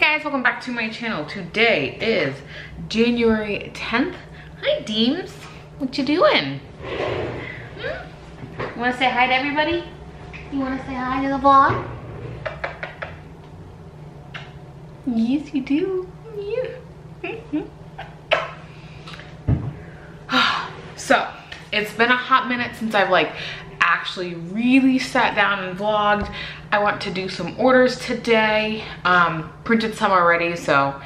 Guys, welcome back to my channel. Today is January 10th. Hi Deems, what you doing? You wanna say hi to everybody? You wanna say hi to the vlog? Yes, you do. Yeah. So, it's been a hot minute since I've actually really sat down and vlogged. I want to do some orders today. Printed some already, so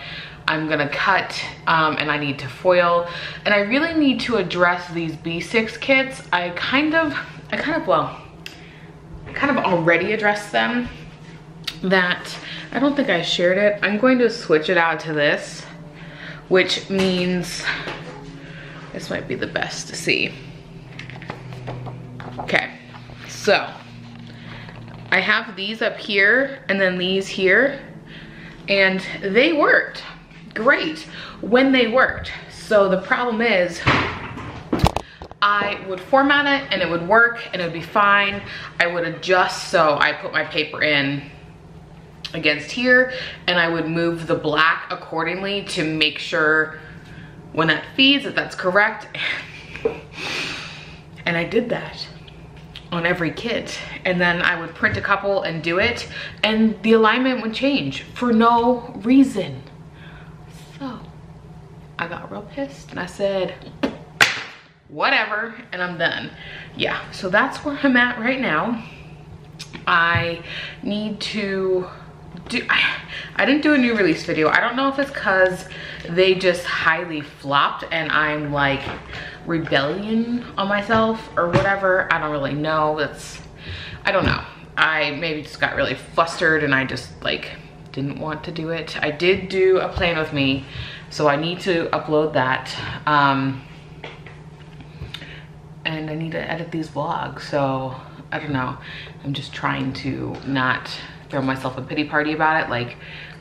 I'm gonna cut and I need to foil. And I really need to address these B6 kits. I kind of already addressed them. That, I don't think I shared it. I'm going to switch it out to this, which means this might be the best to see. Okay, so I have these up here and then these here, and they worked great when they worked. So the problem is I would format it and it would work and it would be fine. I would adjust, so I put my paper in against here and I would move the black accordingly to make sure when that feeds that that's correct. And I did that on every kit, and then I would print a couple and do it, and the alignment would change for no reason. So I got real pissed and I said whatever, and I'm done. Yeah, so that's where I'm at right now. I need to do, I didn't do a new release video. I don't know if it's because they just highly flopped and I'm like rebellion on myself or whatever. I don't really know. I don't know. I maybe just got really flustered and I just didn't want to do it. I did do a plan with me, so I need to upload that. And I need to edit these vlogs, so I don't know. I'm just trying to not throw myself a pity party about it.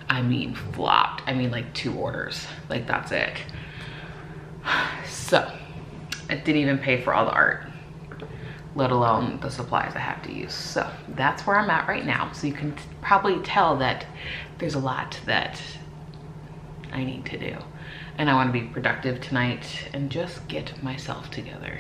I mean flopped. I mean 2 orders. That's it. So I didn't even pay for all the art, let alone the supplies I have to use. So that's where I'm at right now. So you can probably tell that there's a lot that I need to do. And I want to be productive tonight and just get myself together.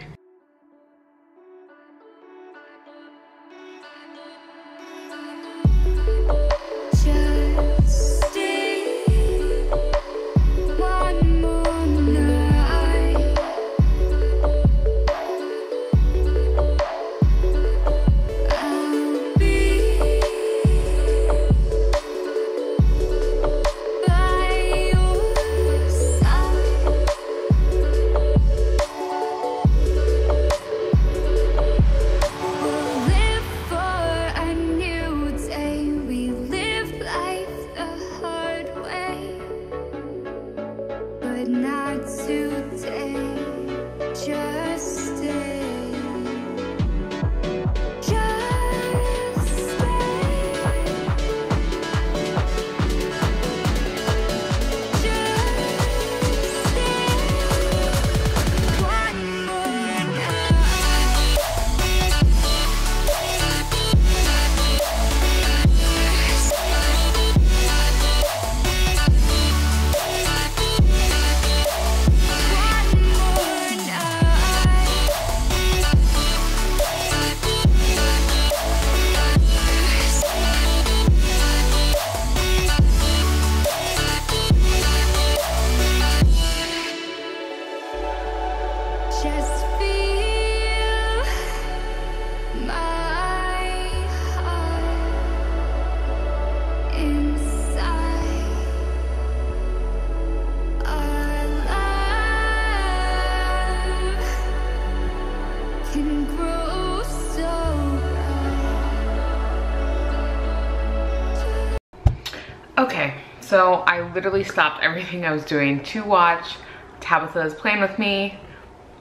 Okay, so I literally stopped everything I was doing to watch Tabitha's Playing With Me.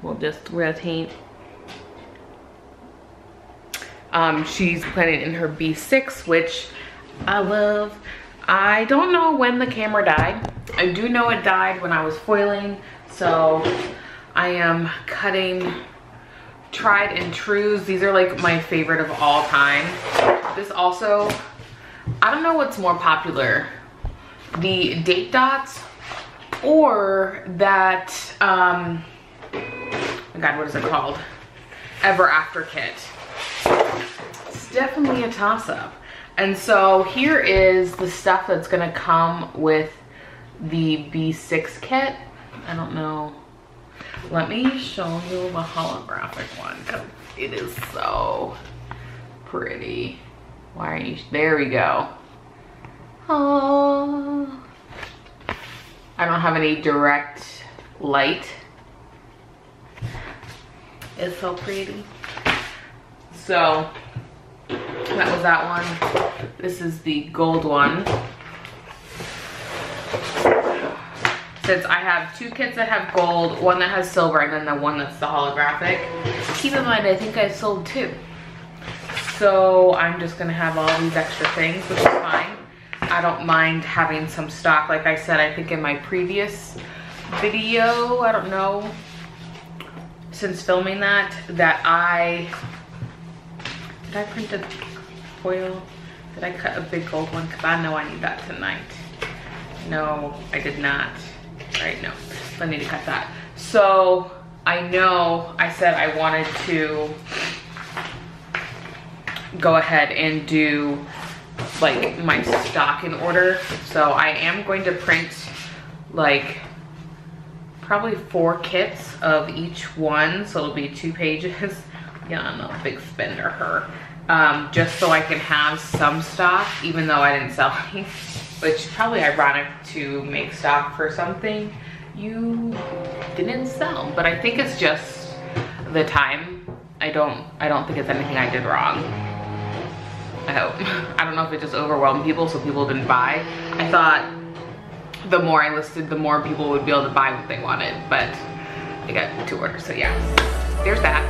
We'll just rotate. She's planning in her B6, which I love. I don't know when the camera died. I do know it died when I was foiling, so I am cutting tried and trues. These are like my favorite of all time. This also, I don't know what's more popular, the date dots or that, oh my God, what is it called? Ever After kit. It's definitely a toss-up. And so here is the stuff that's gonna come with the B6 kit. I don't know. Let me show you the holographic one because it is so pretty. Why are you, there we go. Oh, I don't have any direct light. It's so pretty. So that was that one. This is the gold one. Since I have two kits that have gold, one that has silver, and then the one that's the holographic. Keep in mind, I think I sold two. So I'm just gonna have all these extra things, which is fine. I don't mind having some stock. Like I said, I think in my previous video, I don't know, since filming that did I print a foil? Did I cut a big gold one? Because I know I need that tonight. No, I did not. Right, no, I need to cut that. So I know I said I wanted to go ahead and do like my stock in order. So I am going to print like probably 4 kits of each one. So it'll be 2 pages. Yeah, I'm a big spender, her. Just so I can have some stock, even though I didn't sell any. Which is probably ironic to make stock for something you didn't sell. But I think it's just the time. I don't think it's anything I did wrong. I hope. I don't know if it just overwhelmed people so people didn't buy. I thought the more I listed, the more people would be able to buy what they wanted. But I got 2 orders, so yeah. There's that.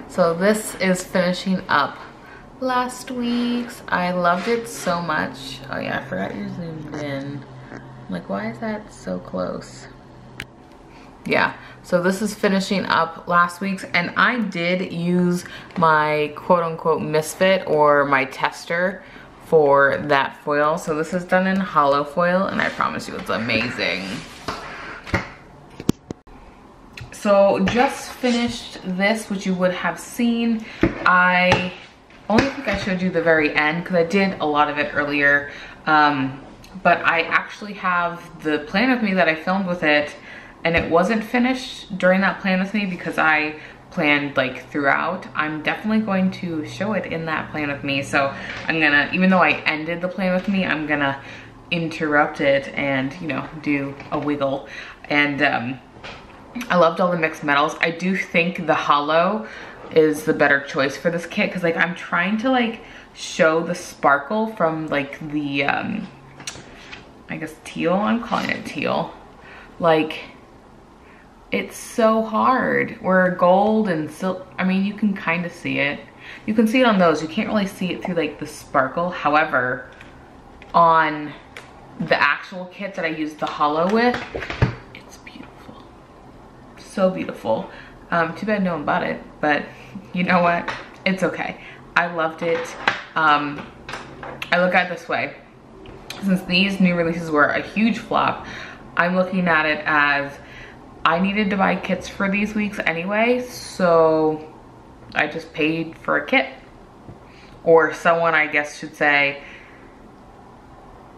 So this is finishing up last week's. I loved it so much. Oh yeah, I forgot you zoomed in. I'm like, why is that so close? Yeah, so this is finishing up last week's, and I did use my quote-unquote misfit or my tester for that foil. So this is done in hollow foil, and I promise you it's amazing. So just finished this, which you would have seen. I only think I showed you the very end because I did a lot of it earlier. But I actually have the Plan With Me that I filmed with it, and it wasn't finished during that Plan With Me because I planned like throughout. I'm definitely going to show it in that Plan With Me. So I'm gonna, even though I ended the Plan With Me, I'm gonna interrupt it and, you know, do a wiggle. And I loved all the mixed metals. I do think the hollow is the better choice for this kit because like I'm trying to like show the sparkle from like the I guess teal. I'm calling it teal. Like it's so hard. Where gold and silk, I mean, you can kind of see it. You can see it on those. You can't really see it through like the sparkle. However, on the actual kit that I used the hollow with, so beautiful. Too bad no one bought it, but you know what? It's okay. I loved it. I look at it this way. Since these new releases were a huge flop, I'm looking at it as I needed to buy kits for these weeks anyway, so I just paid for a kit. Or someone, I guess, should say,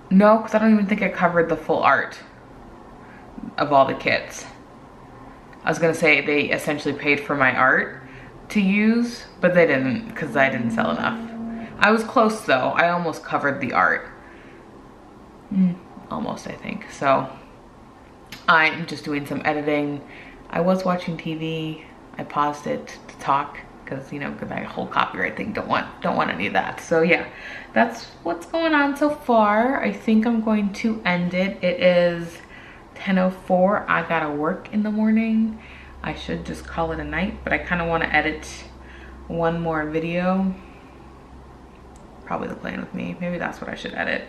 no, because I don't even think it covered the full art. of all the kits. I was gonna say they essentially paid for my art to use, but they didn't because I didn't sell enough. I was close though. I almost covered the art. Almost, I think. So I'm just doing some editing. I was watching TV. I paused it to talk because, you know, that whole copyright thing, don't want any of that. So yeah, that's what's going on so far. I think I'm going to end it. It is 10:04. I gotta work in the morning. I should just call it a night, but I kind of want to edit one more video. Probably the plan with me. Maybe that's what I should edit,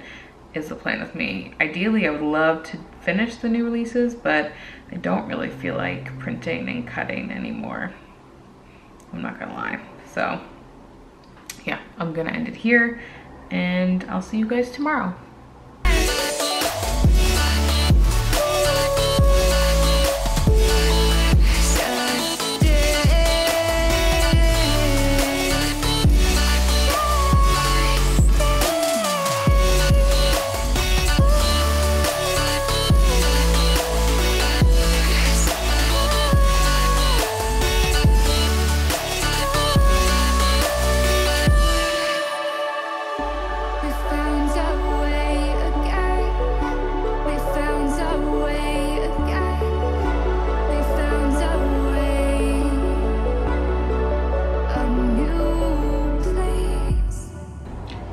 is the plan with me. Ideally, I would love to finish the new releases, but I don't really feel like printing and cutting anymore. I'm not gonna lie. So yeah, I'm gonna end it here and I'll see you guys tomorrow.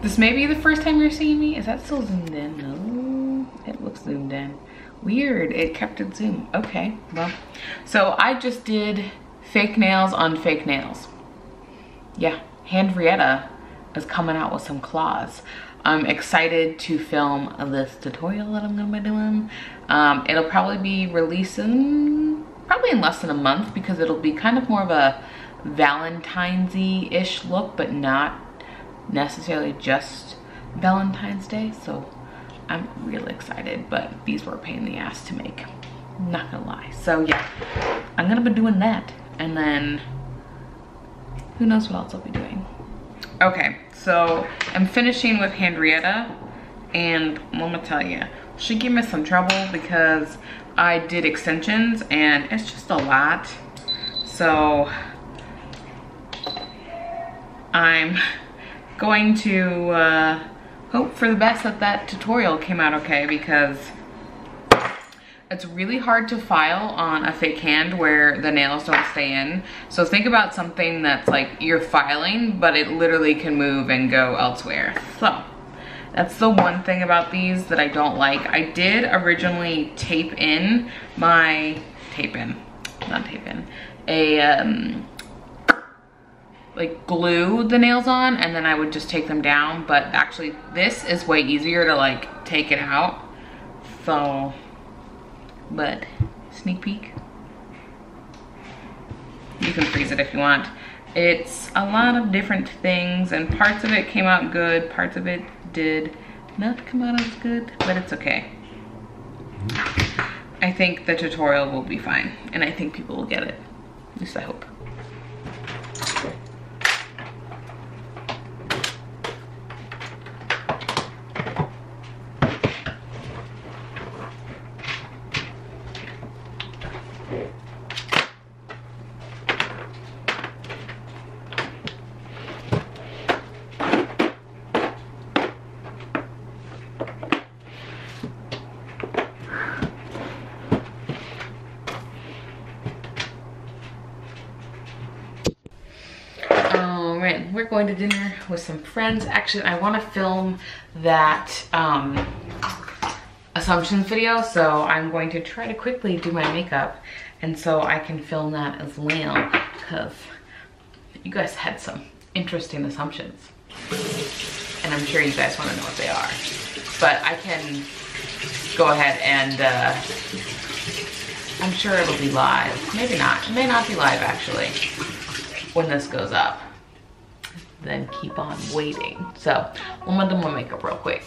This may be the first time you're seeing me. Is that still zoomed in? No, it looks zoomed in. Weird, it kept it zoomed. Okay, well, so I just did fake nails on fake nails. Yeah, Henrietta is coming out with some claws. I'm excited to film this tutorial that I'm gonna be doing. It'll probably be releasing probably in less than a month because it'll be kind of more of a Valentine's-y-ish look, but not necessarily just Valentine's Day. So I'm really excited, but these were a pain in the ass to make, not gonna lie. So yeah, I'm gonna be doing that, and then who knows what else I'll be doing. Okay, so I'm finishing with Henrietta, and let me tell you, she gave me some trouble because I did extensions and it's just a lot. So I'm going to hope for the best that that tutorial came out okay, because it's really hard to file on a fake hand where the nails don't stay in. So think about something that's like you're filing, but it literally can move and go elsewhere. So that's the one thing about these that I don't like. I did originally like glue the nails on, and then I would just take them down. But actually this is way easier to like take it out. So, but sneak peek. You can freeze it if you want. It's a lot of different things, and parts of it came out good, parts of it did not come out as good, but it's okay. I think the tutorial will be fine, and I think people will get it. At least I hope. We're going to dinner with some friends. Actually, I want to film that assumptions video, so I'm going to try to quickly do my makeup, and so I can film that as well, because you guys had some interesting assumptions, and I'm sure you guys want to know what they are. But I can go ahead and I'm sure it'll be live. Maybe not. It may not be live actually when this goes up. Then keep on waiting. So I'm gonna do my makeup real quick.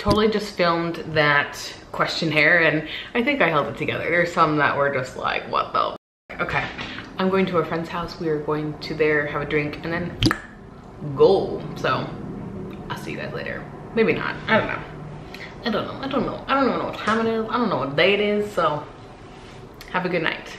totally just filmed that questionnaire and I think I held it together. There's some that were just like, what the f. Okay, I'm going to a friend's house. We are going to there, have a drink, and then go. So I'll see you guys later. Maybe not, I don't know. I don't know what time it is. I don't know what day it is, so have a good night.